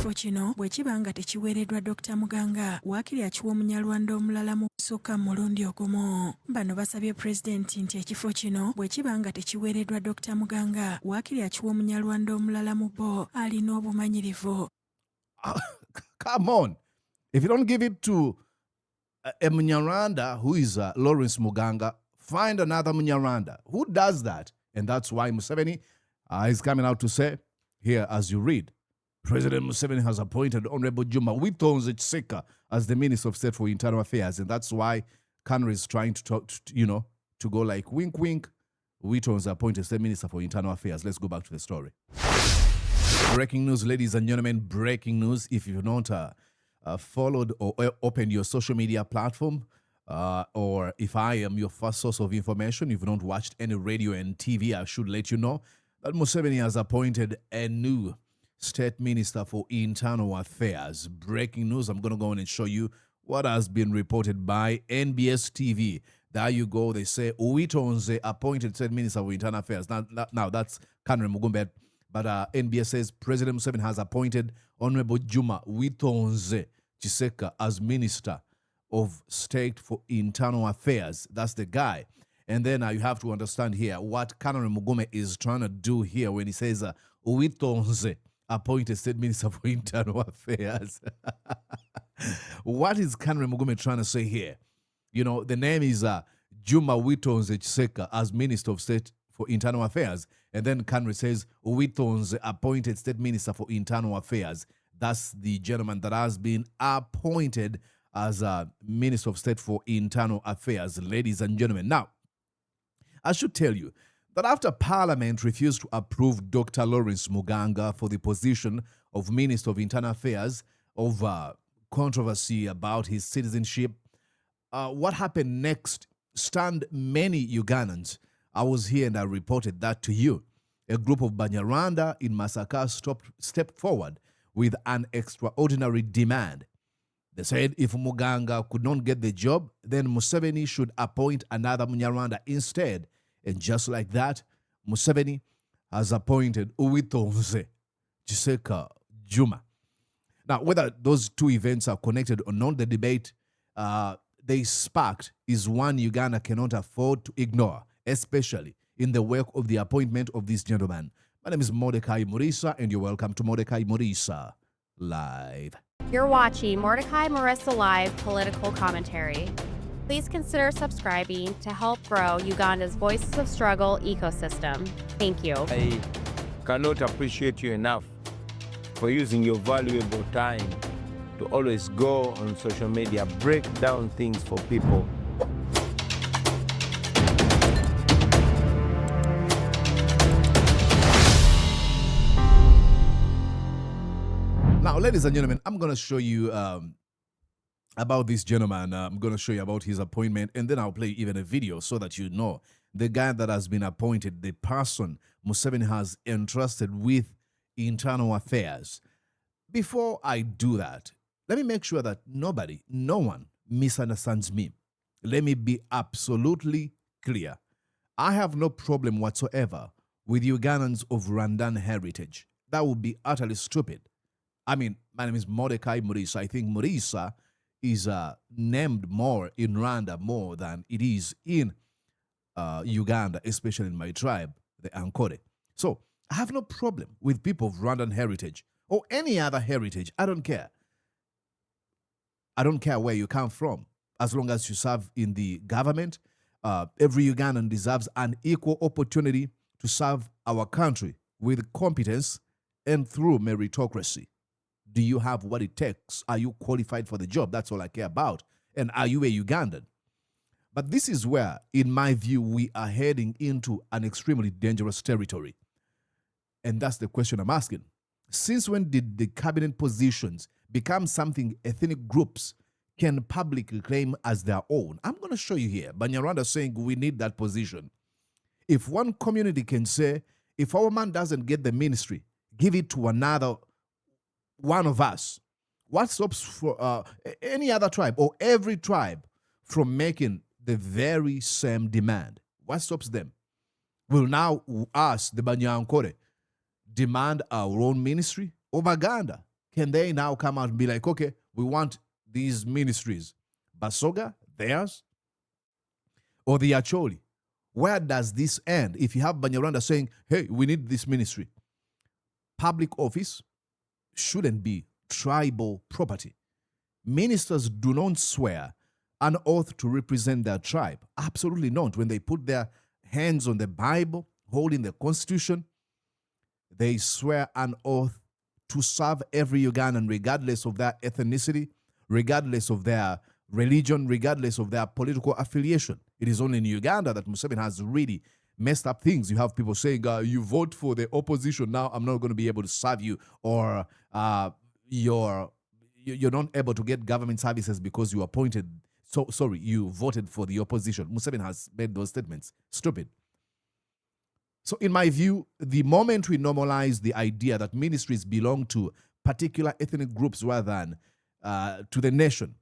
ekifo kino bwe kiba nga tekiweereddwa Dr. Muganga waakiri akiwa Munyarwanda omulala mu kusooka mu mulundi ogumu. Bano basabye Pulezidenti nti ekifo kino bwe kiba nga tekiweereddwa Dr. Muganga waakiri akiwa Munyarwanda omulala mu bo alina obumanyirivu. Come on. If you don't give it to a Munyarwanda who is Lawrence Muganga, find another Munyarwanda. Who does that? And that's why Museveni is coming out to say, here as you read, President Museveni has appointed Honorable Juma Uwitonze Kisekka as the Minister of State for Internal Affairs. And that's why Kanri is trying to talk, to go like wink, wink. Uwitonze appointed State Minister for Internal Affairs. Let's go back to the story. Breaking news, ladies and gentlemen, breaking news. If you've not followed or opened your social media platform, or if I am your first source of information, if you don't watched any radio and TV, I should let you know that Museveni has appointed a new State Minister for Internal Affairs. Breaking news, I'm going to go on and show you what has been reported by NBS TV. There you go. They say Uwitonze appointed State Minister for Internal Affairs. Now that's Kanri Mugumbe. But NBS says President Museveni has appointed Honorable Juma Uwitonze Kisekka as Minister of State for Internal Affairs. That's the guy. And then you have to understand here what Kanri Mugume is trying to do here when he says Uwitonze appointed State Minister for Internal Affairs. What is Kanri Mugume trying to say here? You know, the name is Juma Uwitonze Kisekka as Minister of State for Internal Affairs. And then Kanri says Uwitonze appointed State Minister for Internal Affairs. That's the gentleman that has been appointed as Minister of State for Internal Affairs, ladies and gentlemen. Now, I should tell you that after Parliament refused to approve Dr. Lawrence Muganga for the position of Minister of Internal Affairs over controversy about his citizenship, what happened next stunned many Ugandans. I was here and I reported that to you. A group of Banyarwanda in Masaka stepped forward with an extraordinary demand. They said if Muganga could not get the job, then Museveni should appoint another Munyarwanda instead. And just like that, Museveni has appointed Uwitonze Kisekka Juma. Now, whether those two events are connected or not, the debate they sparked is one Uganda cannot afford to ignore, especially in the wake of the appointment of this gentleman. My name is Mordecai Murisa, and you're welcome to Mordecai Murisa Live. You're watching Mordecai Marissa Live Political Commentary. Please consider subscribing to help grow Uganda's Voices of Struggle ecosystem. Thank you. I cannot appreciate you enough for using your valuable time to always go on social media, break down things for people. Now, ladies and gentlemen, I'm going to show you about this gentleman. I'm going to show you about his appointment, and then I'll play even a video so that you know the guy that has been appointed, the person Museveni has entrusted with internal affairs. Before I do that, let me make sure that no one misunderstands me. Let me be absolutely clear. I have no problem whatsoever with Ugandans of Rwandan heritage. That would be utterly stupid. I mean, my name is Mordecai Murisa. I think Murisa is named more in Rwanda more than it is in Uganda, especially in my tribe, the Ankore. So I have no problem with people of Rwandan heritage or any other heritage. I don't care. I don't care where you come from. As long as you serve in the government, every Ugandan deserves an equal opportunity to serve our country with competence and through meritocracy. Do you have what it takes? Are you qualified for the job? That's all I care about. And are you a Ugandan? But this is where, in my view, we are heading into an extremely dangerous territory. And that's the question I'm asking. Since when did the cabinet positions become something ethnic groups can publicly claim as their own? I'm going to show you here. Banyarwanda saying we need that position. If one community can say, if our man doesn't get the ministry, give it to another one of us. What stops for any other tribe or every tribe from making the very same demand? What stops them? Will now us, the Banyankore, demand our own ministry? Uganda, can they now come out and be like, okay, we want these ministries? Basoga, theirs, or the Acholi? Where does this end? If you have Banyarwanda saying, hey, we need this ministry, public office shouldn't be tribal property. Ministers do not swear an oath to represent their tribe. Absolutely not. When they put their hands on the Bible, holding the Constitution, they swear an oath to serve every Ugandan, regardless of their ethnicity, regardless of their religion, regardless of their political affiliation. It is only in Uganda that Museveni has really messed up things. You have people saying, you vote for the opposition, now I'm not going to be able to serve you, or you're not able to get government services because you appointed, you voted for the opposition. Museveni has made those statements. Stupid. So in my view, the moment we normalize the idea that ministries belong to particular ethnic groups rather than to the nation,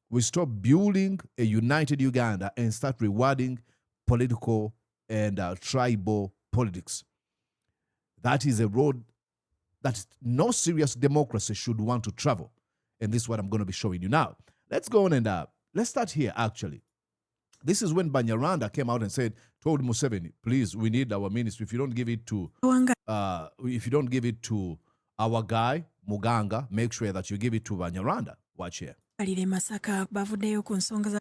we stop building a united Uganda and start rewarding political and tribal politics. That is a road that no serious democracy should want to travel. And this is what I'm going to be showing you now. Let's go on and let's start here, actually. This is when Banyarwanda came out and told Museveni, please, we need our ministry. If you don't give it to our guy, Muganga, make sure that you give it to Banyarwanda. Watch here. Masaka bavuddeyo ku nsonga za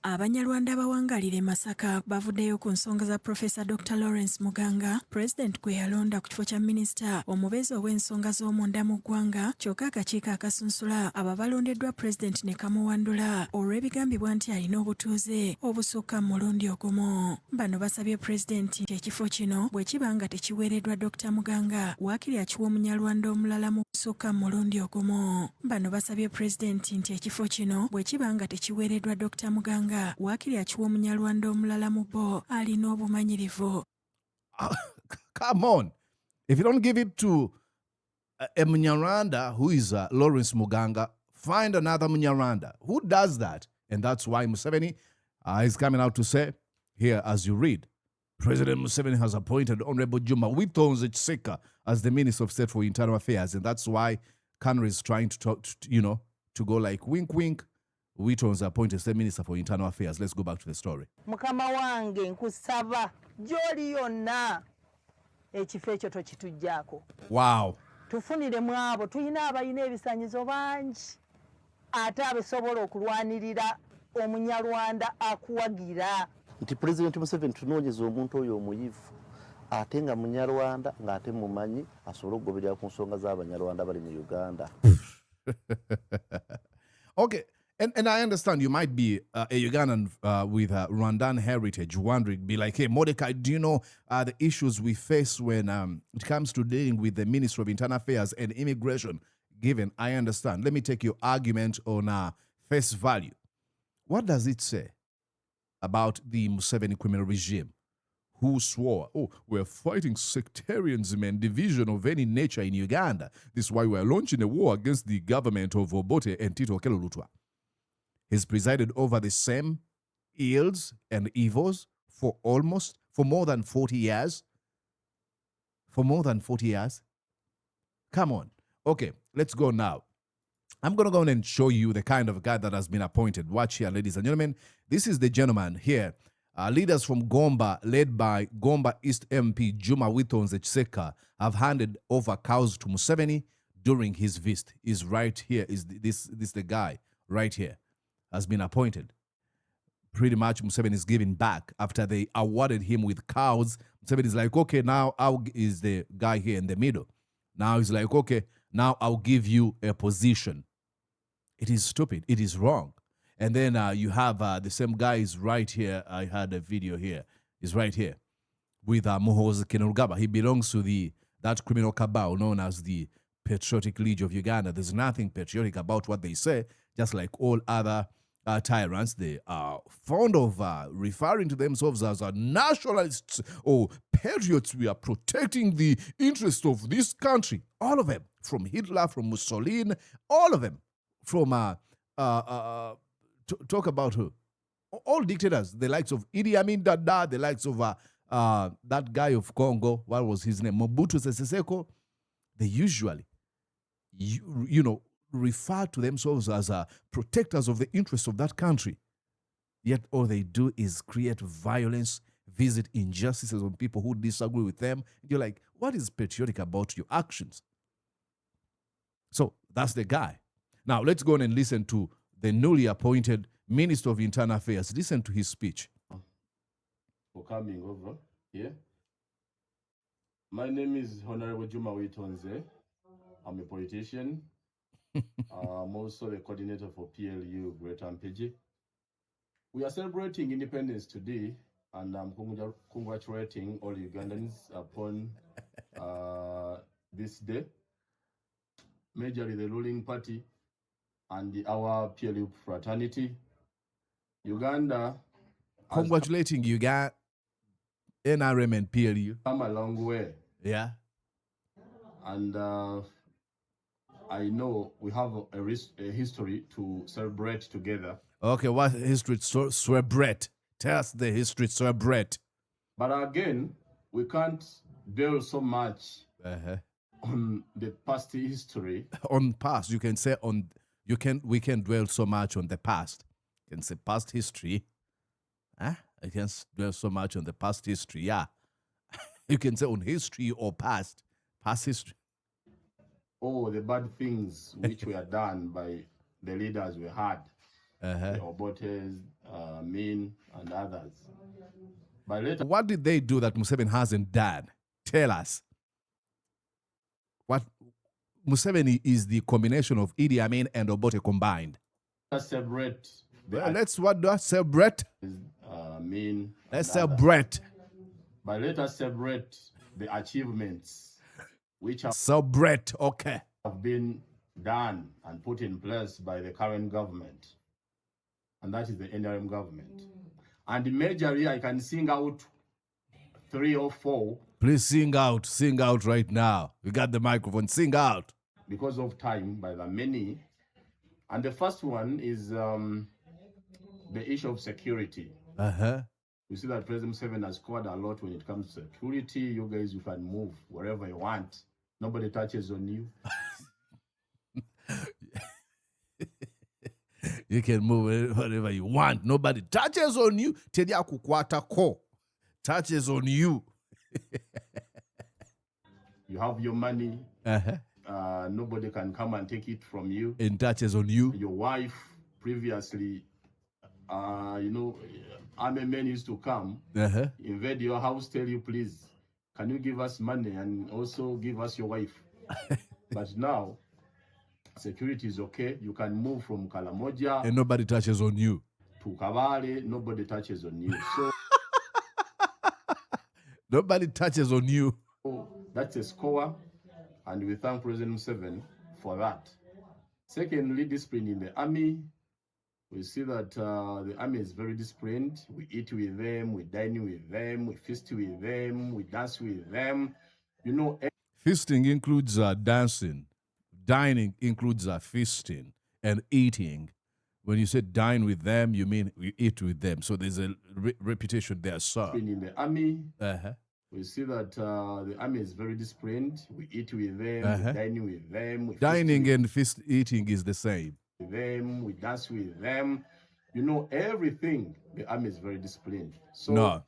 Abanyarwanda bawangalire Masaka bavuddeyo ku nsonga za Professor Dr. Lawrence Muganga, President gwe yalonda ku kifo kya Minisita omubeezi ow'ensonga z'omunda mu ggwanga, kyokka akakiiko akasunsula abo balondeddwa President ne kamuwandula olw'ebigambibwa nti alina obutuuze obusukka mu mulundi ogumu. Bano basabye President nti ekifo kino bwe kiba nga tekiweereddwa Dr. Muganga, waakiri akiwa Omunyarwanda omulala mu busukka mu mulundi ogumu. Bano basabye President nti ekifo kino bwe kiba nga tekiweereddwa Dr. Muganga, wakiri akiwa Munyarwanda omulala mu bo alina obumanyirivu. Come on. If you don't give it to a Munyarwanda who is Lawrence Muganga, find another Munyarwanda. Who does that? And that's why Museveni is coming out to say, here as you read, President Museveni has appointed Honorable Juma Uwitonze Kisekka as the Minister of State for Internal Affairs. And that's why Kanu is trying to talk, to go like wink, wink. Uwitonze appointed State Minister for Internal Affairs. Let's go back to the story. Mukama wange nkusaba gy'oli yonna ekifo ekyo tokituggyako. Wow. Tufunire mu abo tulina abalina ebisanyizo bangi ate abesobola okulwanirira Omunyarwanda akuwagira. Nti President Museveni tunoonyeza omuntu oyo omuyivu ate nga Munyarwanda ng'ate mumanyi asobole okugoberera ku nsonga z'Abanyarwanda bali mu Uganda. Okay. And I understand you might be a Ugandan with Rwandan heritage, wondering, be like, hey, Mordecai, do you know the issues we face when it comes to dealing with the Ministry of Internal Affairs and immigration? Given, I understand. Let me take your argument on face value. What does it say about the Museveni criminal regime, who swore, oh, we're fighting sectarianism and division of any nature in Uganda. This is why we're launching a war against the government of Obote and Tito Okello-Lutwa. He's presided over the same ills and evils for more than 40 years. For more than 40 years. Come on. Okay, let's go now. I'm going to go on and show you the kind of guy that has been appointed. Watch here, ladies and gentlemen. This is the gentleman here. Leaders from Gomba, led by Gomba East MP Juma Uwitonze Kisekka, have handed over cows to Museveni during his visit. Is right here. Is this the guy right here? Has been appointed. Pretty much Museveni is giving back after they awarded him with cows. Museveni is like, okay, now is the guy here in the middle. Now he's like, okay, now I'll give you a position. It is stupid. It is wrong. And then you have the same guy is right here. I had a video here. He's right here with Muhoozi Kainerugaba. He belongs to that criminal cabal known as the Patriotic League of Uganda. There's nothing patriotic about what they say, just like all other tyrants. They are fond of referring to themselves as nationalists or patriots. We are protecting the interests of this country. All of them, from Hitler, from Mussolini, all of them, from talk about who? All dictators, the likes of Idi Amin Dada, the likes of that guy of Congo, what was his name? Mobutu Sese Seko. They usually refer to themselves as protectors of the interests of that country. Yet all they do is create violence, visit injustices on people who disagree with them. You're like, what is patriotic about your actions? So that's the guy. Now let's go on and listen to the newly appointed Minister of Internal Affairs. Listen to his speech. For coming over here. My name is Honorable Juma Uwitonze. I'm a politician. I'm also the coordinator for PLU Greater Mpigi. We are celebrating independence today, and I'm congratulating all Ugandans upon this day. Majorly the ruling party and our PLU fraternity. Uganda. Congratulating Uganda, NRM and PLU. Come a long way. Yeah. And I know we have a history to celebrate together. Okay, what history to celebrate? Tell us the history to celebrate. But again, we can't dwell so much on the past history. On past, you can say on. We can dwell so much on the past. You can say past history. I can dwell so much on the past history. Yeah, you can say on history or past history. Oh, the bad things which were done by the leaders we had, the Obotes, Min, and others. But later, what did they do that Museveni hasn't done? Tell us. What Museveni is the combination of Idi Amin and Obote combined. Let's celebrate. Let's what do I celebrate? Min. Let's celebrate. But let us celebrate the achievements which have celebrate. Okay. Have been done and put in place by the current government, and that is the NRM government. And majorly, I can sing out 3 or 4. Please sing out right now. We got the microphone. Sing out. Because of time, by the many. And the first one is the issue of security. You see that President Museveni has scored a lot when it comes to security. You guys, you can move wherever you want. Nobody touches on you. You can move wherever you want. Nobody touches on you. Tedia kukwata ko touches on you. You have your money. Nobody can come and take it from you. And touches on you. Your wife previously, army men used to come, invade your house, tell you, please, can you give us money and also give us your wife? But now, security is okay. You can move from Kalamoja. And nobody touches on you. To Kabale, nobody touches on you. So nobody touches on you. That's a score. And we thank President Museveni for that. Secondly, discipline in the army. We see that the army is very disciplined. We eat with them, we dine with them, we feast with them, we dance with them. Feasting includes dancing. Dining includes feasting and eating. When you say dine with them, you mean you eat with them. So there's a reputation there, sir. In the army, we see that the army is very disciplined. We eat with them, we dine with them. We dining and feast eating is the same. With them, we dance with them. Everything. The army is very disciplined. So no,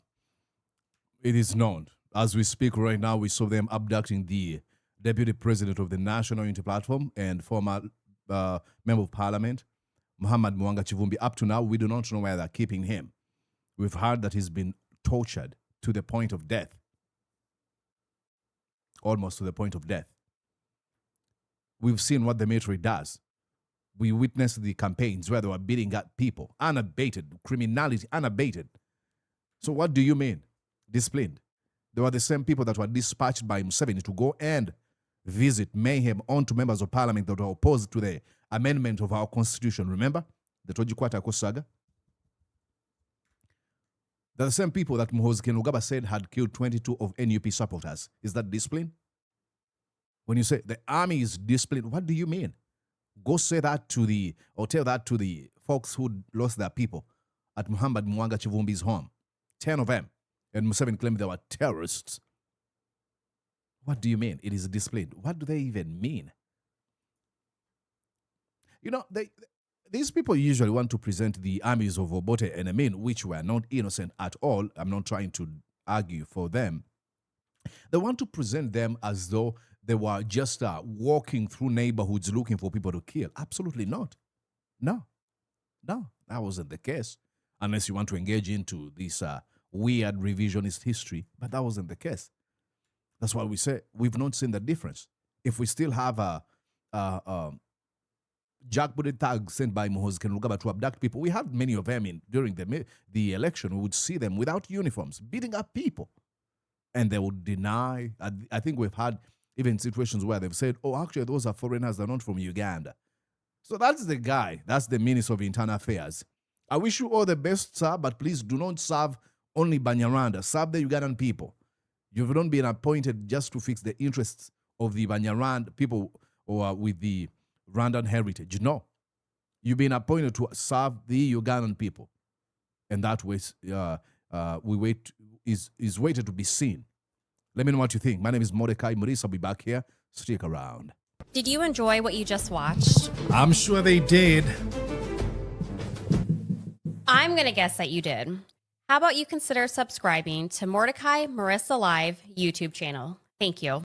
it is not. As we speak right now, we saw them abducting the Deputy President of the National Unity Platform and former Member of Parliament, Muhammad Mwanga Chivumbi. Up to now, we do not know where they're keeping him. We've heard that he's been tortured to the point of death. Almost to the point of death. We've seen what the military does. We witnessed the campaigns where they were beating up people, unabated, criminality unabated. So what do you mean? Disciplined. They were the same people that were dispatched by Museveni to go and visit mayhem onto members of parliament that were opposed to the amendment of our constitution. Remember? The Tojikwata saga? They're the same people that Muhoozi Kainerugaba said had killed 22 of NUP supporters. Is that discipline? When you say the army is disciplined, what do you mean? Go say that tell that to the folks who lost their people at Muhammad Mwanga Chivumbi's home. 10 of them. And Museveni claimed they were terrorists. What do you mean? It is disciplined. What do they even mean? You know, these people usually want to present the armies of Obote and Amin, which were not innocent at all. I'm not trying to argue for them. They want to present them as though they were just walking through neighborhoods looking for people to kill. Absolutely not. No, that wasn't the case. Unless you want to engage into this weird revisionist history, but that wasn't the case. That's why we say we've not seen the difference. If we still have a jackbooted thugs sent by Muhoozi Kainerugaba to abduct people, we have many of them during the election. We would see them without uniforms beating up people, and they would deny. I think we've had even situations where they've said, "Oh, actually, those are foreigners; they're not from Uganda." So that's the guy. That's the Minister of Internal Affairs. I wish you all the best, sir, but please do not serve only Banyarwanda. Serve the Ugandan people. You've not been appointed just to fix the interests of the Banyarwanda people or with the Rwandan heritage. No. You've been appointed to serve the Ugandan people. And that is waited to be seen. Let me know what you think. My name is Mordecai Maurice. I'll be back here. Stick around. Did you enjoy what you just watched? I'm sure they did. I'm going to guess that you did. How about you consider subscribing to Mordecai Marissa Live YouTube channel? Thank you.